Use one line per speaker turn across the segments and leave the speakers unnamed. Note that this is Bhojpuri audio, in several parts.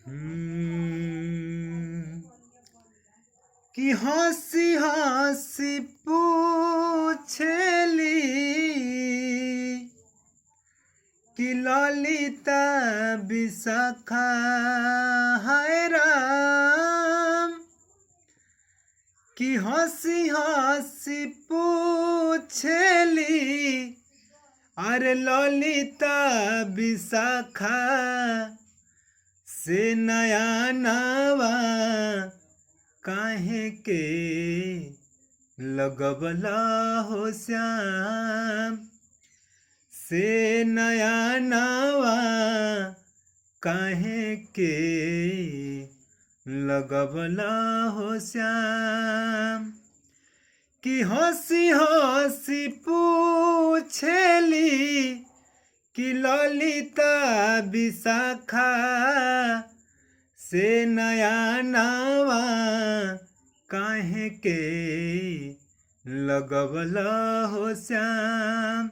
हम्म, कि हंसी हंसी पूछली कि ललिता विशाखा है राम। कि हंसी हंसी पूछली अरे ललिता विशाखा से नया नवा काहे के लगबला हो श्याम। से नया नवा काहे के लगबला हो श्याम। कि हंसी हंसी पूछली कि ललिता विशाखा से नया नवा काहे के लगबला हो श्याम।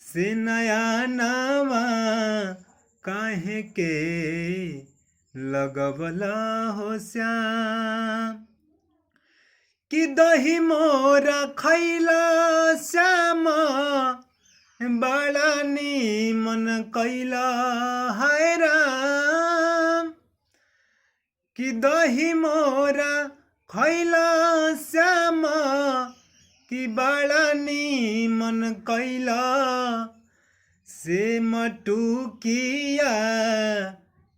से नया नवा काहे के लगबला हो श्याम। कि दही मोरा खैला श्याम बड़ा नीमन कैला है राम। कि दही मोरा खैला श्याम कि बड़ा नीमन कैला। से मटुकिया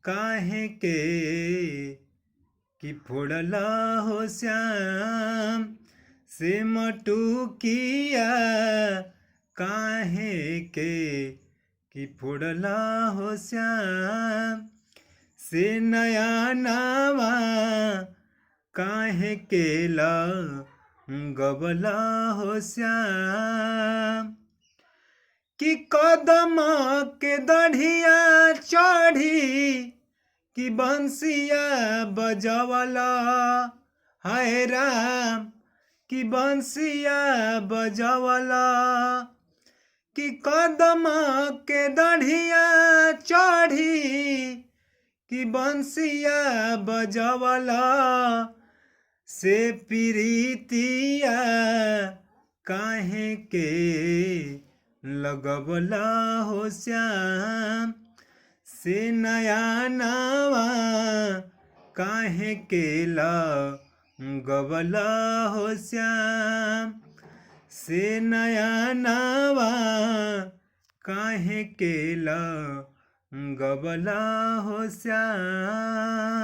काहे के कि फोड़ला हो श्याम। से मटुकिया काहे के कि फोड़ला हो श्याम। से नया नवा काहे के लगबला हो श्याम। कि कदम के दढ़िया चढ़ी कि बंसिया बजवला है राम। कि बंसिया बजवला कि कदम के दढ़िया चढ़ी कि बंसिया बजवला। से प्रीतिया काहे के लगबला हो श्याम। से नया नवा काहे के लगबला हो श्याम। से नया नवा काहे के लगबला हो श्याम।